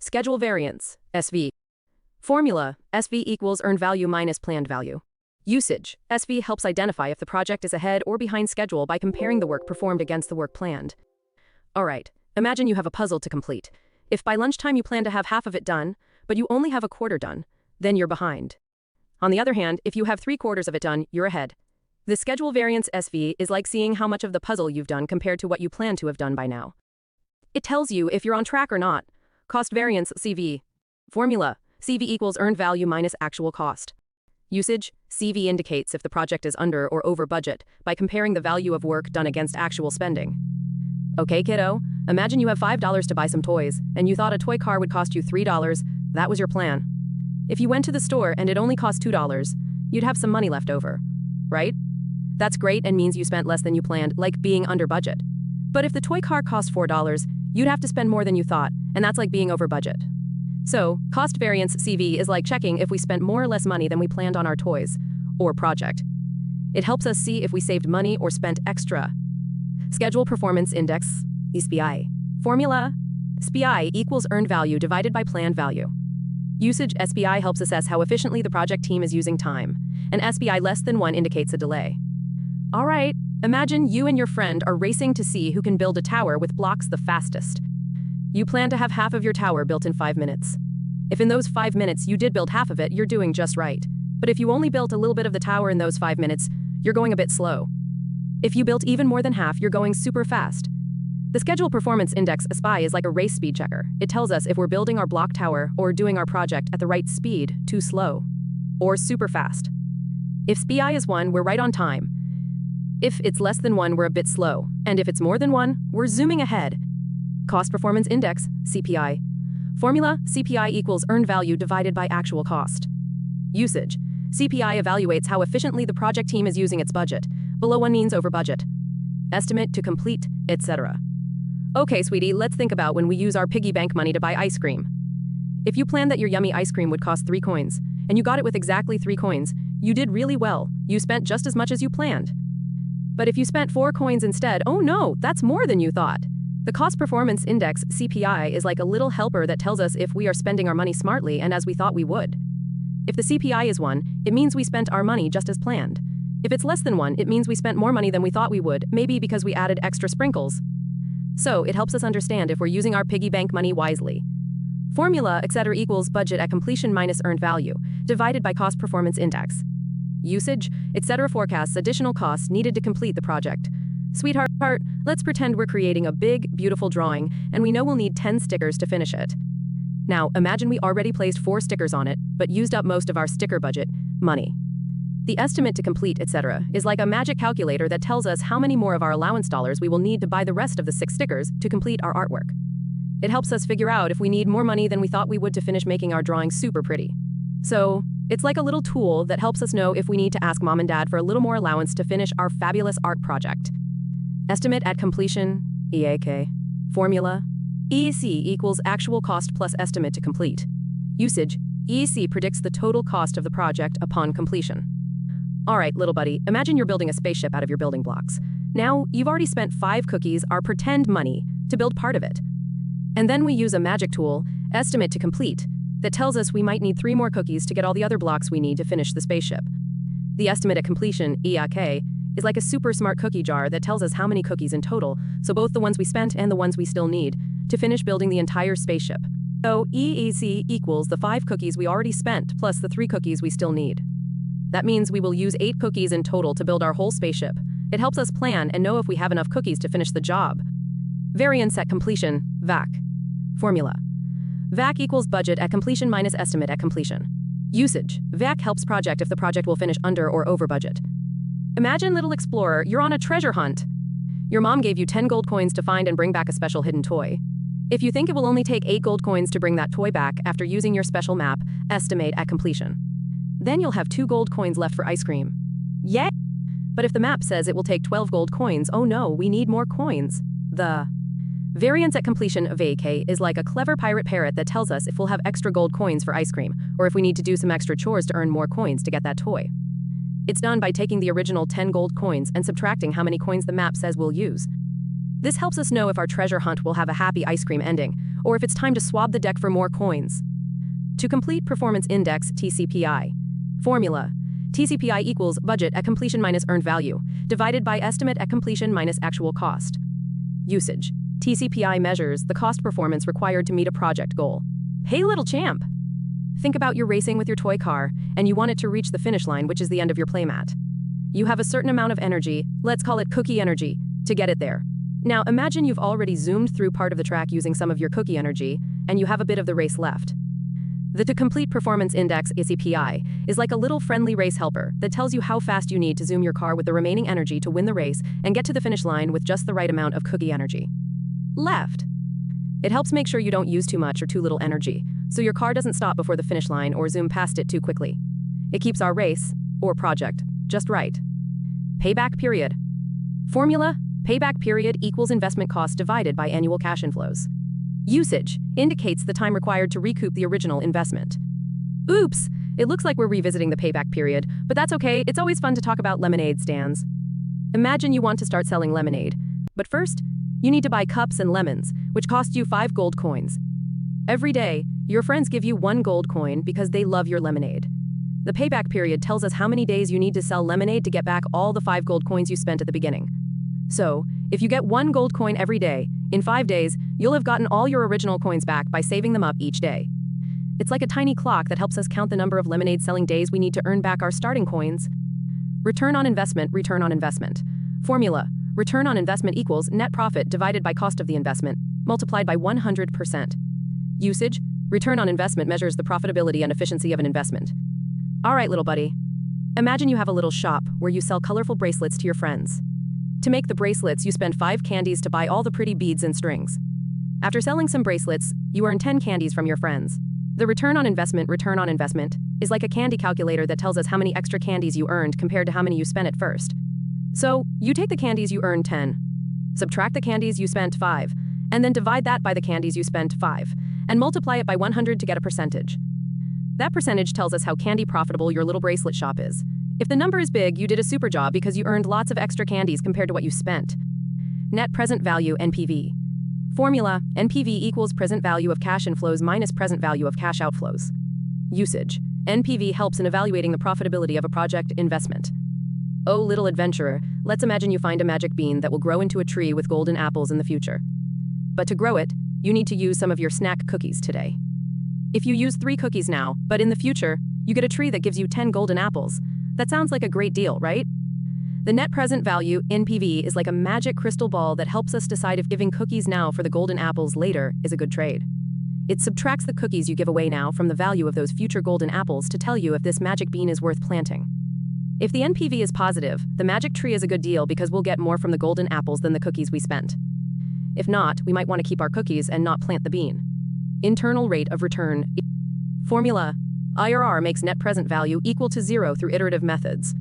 Schedule variance, SV. Formula, SV equals earned value minus planned value. Usage, SV helps identify if the project is ahead or behind schedule by comparing the work performed against the work planned. Alright, imagine you have a puzzle to complete. If by lunchtime you plan to have half of it done, but you only have a quarter done, then you're behind. On the other hand, if you have 3/4 of it done, you're ahead. The schedule variance SV is like seeing how much of the puzzle you've done compared to what you plan to have done by now. It tells you if you're on track or not. Cost variance, CV. Formula, CV equals earned value minus actual cost. Usage, CV indicates if the project is under or over budget by comparing the value of work done against actual spending. Okay, kiddo, imagine you have $5 to buy some toys, and you thought a toy car would cost you $3. That was your plan. If you went to the store and it only cost $2, you'd have some money left over, right? That's great and means you spent less than you planned, like being under budget. But if the toy car cost $4, you'd have to spend more than you thought, and that's like being over budget. So, cost variance CV is like checking if we spent more or less money than we planned on our toys or project. It helps us see if we saved money or spent extra. Schedule performance index, SPI. Formula, SPI equals earned value divided by planned value. Usage SPI helps assess how efficiently the project team is using time, and SPI less than 1 indicates a delay. Alright, imagine you and your friend are racing to see who can build a tower with blocks the fastest. You plan to have half of your tower built in 5 minutes. If in those 5 minutes you did build half of it, you're doing just right. But if you only built a little bit of the tower in those 5 minutes, you're going a bit slow. If you built even more than half, you're going super fast. The Schedule Performance Index SPI is like a race speed checker. It tells us if we're building our block tower or doing our project at the right speed, too slow, or super fast. If SPI is 1, we're right on time. If it's less than 1, we're a bit slow. And if it's more than 1, we're zooming ahead. Cost Performance Index, CPI. Formula, CPI equals earned value divided by actual cost. Usage, CPI evaluates how efficiently the project team is using its budget. Below 1 means over budget. Estimate to complete, etc. Okay, sweetie, let's think about when we use our piggy bank money to buy ice cream. If you planned that your yummy ice cream would cost 3 coins, and you got it with exactly 3 coins, you did really well. You spent just as much as you planned. But if you spent 4 coins instead, oh no, that's more than you thought. The Cost Performance Index, CPI, is like a little helper that tells us if we are spending our money smartly and as we thought we would. If the CPI is 1, it means we spent our money just as planned. If it's less than 1, it means we spent more money than we thought we would, maybe because we added extra sprinkles. So, it helps us understand if we're using our piggy bank money wisely. Formula, etc. equals budget at completion minus earned value, divided by Cost Performance Index. Usage, etc. forecasts additional costs needed to complete the project. Sweetheart, let's pretend we're creating a big, beautiful drawing, and we know we'll need 10 stickers to finish it. Now, imagine we already placed 4 stickers on it, but used up most of our sticker budget, money. The estimate to complete, etc., is like a magic calculator that tells us how many more of our allowance dollars we will need to buy the rest of the 6 stickers to complete our artwork. It helps us figure out if we need more money than we thought we would to finish making our drawing super pretty. So, it's like a little tool that helps us know if we need to ask mom and dad for a little more allowance to finish our fabulous art project. Estimate at completion, EAK. Formula, EAC equals actual cost plus estimate to complete. Usage, EAC predicts the total cost of the project upon completion. Alright, little buddy, imagine you're building a spaceship out of your building blocks. Now, you've already spent 5 cookies, our pretend money, to build part of it. And then we use a magic tool, estimate to complete, that tells us we might need 3 more cookies to get all the other blocks we need to finish the spaceship. The estimate at completion, EAK, is like a super smart cookie jar that tells us how many cookies in total, so both the ones we spent and the ones we still need, to finish building the entire spaceship. So EAC equals the 5 cookies we already spent plus the 3 cookies we still need. That means we will use 8 cookies in total to build our whole spaceship. It helps us plan and know if we have enough cookies to finish the job. Variance at completion, VAC. Formula. VAC equals budget at completion minus estimate at completion. Usage. VAC helps project if the project will finish under or over budget. Imagine, little explorer, you're on a treasure hunt. Your mom gave you 10 gold coins to find and bring back a special hidden toy. If you think it will only take 8 gold coins to bring that toy back after using your special map, estimate at completion. Then you'll have 2 gold coins left for ice cream. Yay! But if the map says it will take 12 gold coins, oh no, we need more coins. The variance at completion of VAK is like a clever pirate parrot that tells us if we'll have extra gold coins for ice cream, or if we need to do some extra chores to earn more coins to get that toy. It's done by taking the original 10 gold coins and subtracting how many coins the map says we'll use. This helps us know if our treasure hunt will have a happy ice cream ending, or if it's time to swab the deck for more coins. To complete Performance Index TCPI. Formula: TCPI equals budget at completion minus earned value, divided by estimate at completion minus actual cost. Usage: TCPI measures the cost performance required to meet a project goal. Hey little champ! Think about you're racing with your toy car, and you want it to reach the finish line, which is the end of your playmat. You have a certain amount of energy, let's call it cookie energy, to get it there. Now imagine you've already zoomed through part of the track using some of your cookie energy, and you have a bit of the race left. The To Complete Performance Index TCPI is like a little friendly race helper that tells you how fast you need to zoom your car with the remaining energy to win the race and get to the finish line with just the right amount of cookie energy. Left. It helps make sure you don't use too much or too little energy, so your car doesn't stop before the finish line or zoom past it too quickly. It keeps our race, or project, just right. Payback period. Formula: payback period equals investment cost divided by annual cash inflows. Usage indicates the time required to recoup the original investment. Oops, it looks like we're revisiting the payback period, but that's okay, it's always fun to talk about lemonade stands. Imagine you want to start selling lemonade, but first, you need to buy cups and lemons, which cost you 5 gold coins. Every day, your friends give you 1 gold coin because they love your lemonade. The payback period tells us how many days you need to sell lemonade to get back all the 5 gold coins you spent at the beginning. So, if you get 1 gold coin every day, in 5 days, you'll have gotten all your original coins back by saving them up each day. It's like a tiny clock that helps us count the number of lemonade selling days we need to earn back our starting coins. Return on investment, return on investment. Formula: return on investment equals net profit divided by cost of the investment, multiplied by 100%. Usage: return on investment measures the profitability and efficiency of an investment. All right, little buddy. Imagine you have a little shop where you sell colorful bracelets to your friends. To make the bracelets, you spend 5 candies to buy all the pretty beads and strings. After selling some bracelets, you earn 10 candies from your friends. The return on investment, is like a candy calculator that tells us how many extra candies you earned compared to how many you spent at first. So, you take the candies you earned 10, subtract the candies you spent 5, and then divide that by the candies you spent 5, and multiply it by 100 to get a percentage. That percentage tells us how candy profitable your little bracelet shop is. If the number is big, you did a super job because you earned lots of extra candies compared to what you spent. Net present value, NPV. Formula: NPV equals present value of cash inflows minus present value of cash outflows. Usage: NPV helps in evaluating the profitability of a project investment. Oh, little adventurer, let's imagine you find a magic bean that will grow into a tree with golden apples in the future. But to grow it, you need to use some of your snack cookies today. If you use 3 cookies now, but in the future, you get a tree that gives you 10 golden apples. That sounds like a great deal, right? The net present value, NPV, is like a magic crystal ball that helps us decide if giving cookies now for the golden apples later is a good trade. It subtracts the cookies you give away now from the value of those future golden apples to tell you if this magic bean is worth planting. If the NPV is positive, the magic tree is a good deal because we'll get more from the golden apples than the cookies we spent. If not, we might want to keep our cookies and not plant the bean. Internal rate of return. Formula: IRR makes net present value equal to 0 through iterative methods.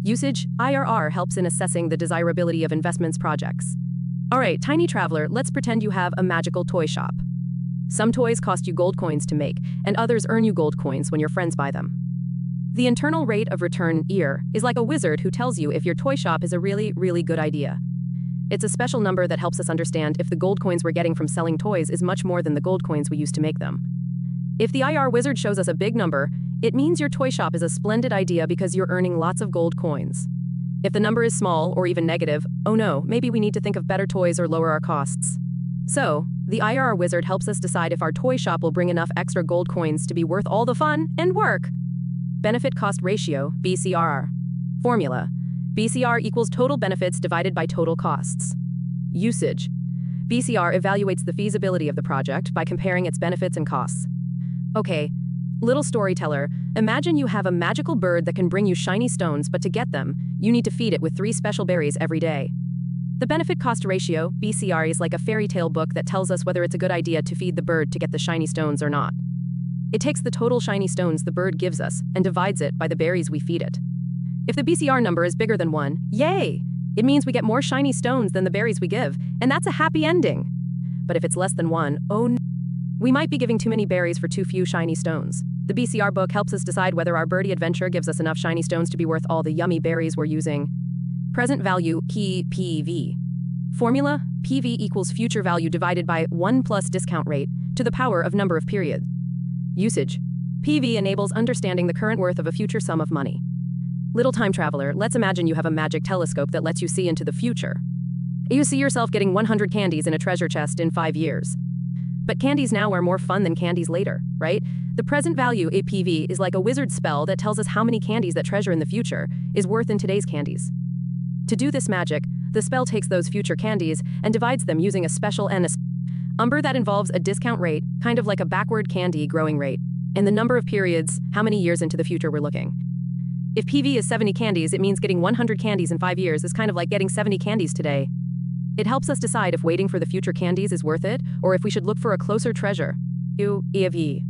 Usage: IRR helps in assessing the desirability of investments projects. Alright, tiny traveler, let's pretend you have a magical toy shop. Some toys cost you gold coins to make, and others earn you gold coins when your friends buy them. The internal rate of return, IR, is like a wizard who tells you if your toy shop is a really, really good idea. It's a special number that helps us understand if the gold coins we're getting from selling toys is much more than the gold coins we used to make them. If the IR wizard shows us a big number, it means your toy shop is a splendid idea because you're earning lots of gold coins. If the number is small or even negative, oh no, maybe we need to think of better toys or lower our costs. So, the IR wizard helps us decide if our toy shop will bring enough extra gold coins to be worth all the fun and work. Benefit cost ratio, BCR. Formula: BCR equals total benefits divided by total costs. Usage: BCR evaluates the feasibility of the project by comparing its benefits and costs. Okay, little storyteller, imagine you have a magical bird that can bring you shiny stones, but to get them, you need to feed it with 3 special berries every day. The benefit cost ratio, BCR, is like a fairy tale book that tells us whether it's a good idea to feed the bird to get the shiny stones or not. It takes the total shiny stones the bird gives us and divides it by the berries we feed it. If the BCR number is bigger than 1, yay! It means we get more shiny stones than the berries we give, and that's a happy ending. But if it's less than 1, oh no. We might be giving too many berries for too few shiny stones. The BCR book helps us decide whether our birdie adventure gives us enough shiny stones to be worth all the yummy berries we're using. Present value, PPV. Formula: PV equals future value divided by 1 plus discount rate to the power of number of periods. Usage. PV enables understanding the current worth of a future sum of money. Little time traveler, let's imagine you have a magic telescope that lets you see into the future. You see yourself getting 100 candies in a treasure chest in 5 years. But candies now are more fun than candies later, right? The present value, APV, is like a wizard spell that tells us how many candies that treasure in the future is worth in today's candies. To do this magic, the spell takes those future candies and divides them using a special number that involves a discount rate, kind of like a backward candy growing rate, and the number of periods, how many years into the future we're looking. If PV is 70 candies, it means getting 100 candies in 5 years is kind of like getting 70 candies today. It helps us decide if waiting for the future candies is worth it, or if we should look for a closer treasure. E of E.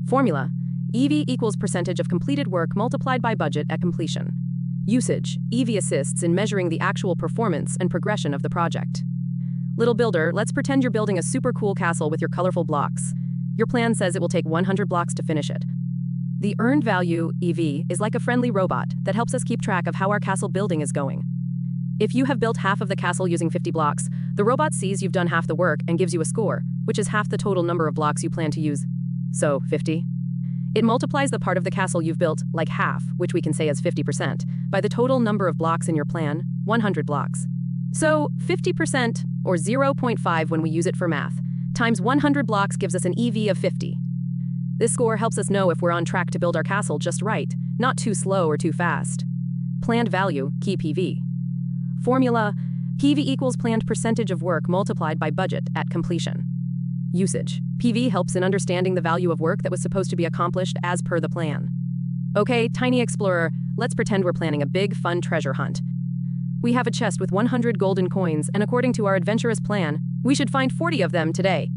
Formula. EV equals percentage of completed work multiplied by budget at completion. Usage. EV assists in measuring the actual performance and progression of the project. Little builder, let's pretend you're building a super cool castle with your colorful blocks. Your plan says it will take 100 blocks to finish it. The earned value, EV, is like a friendly robot that helps us keep track of how our castle building is going. If you have built half of the castle using 50 blocks, the robot sees you've done half the work and gives you a score, which is half the total number of blocks you plan to use. So, 50. It multiplies the part of the castle you've built, like half, which we can say is 50%, by the total number of blocks in your plan, 100 blocks. So, 50%, or 0.5 when we use it for math, times 100 blocks gives us an EV of 50. This score helps us know if we're on track to build our castle just right, not too slow or too fast. Planned value, key PV. Formula. PV equals planned percentage of work multiplied by budget at completion. Usage. PV helps in understanding the value of work that was supposed to be accomplished as per the plan. Okay, Tiny Explorer, let's pretend we're planning a big, fun treasure hunt. We have a chest with 100 golden coins, and according to our adventurous plan, we should find 40 of them today.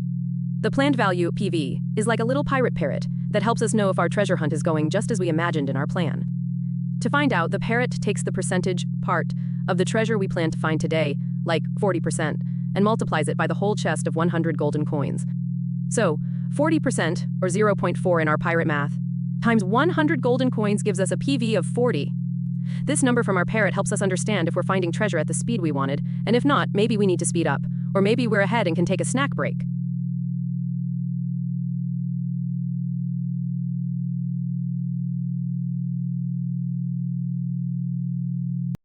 The planned value, PV, is like a little pirate parrot that helps us know if our treasure hunt is going just as we imagined in our plan. To find out, the parrot takes the percentage part of the treasure we plan to find today, like 40%, and multiplies it by the whole chest of 100 golden coins. So, 40%, or 0.4 in our pirate math, times 100 golden coins gives us a PV of 40. This number from our parrot helps us understand if we're finding treasure at the speed we wanted, and if not, maybe we need to speed up, or maybe we're ahead and can take a snack break.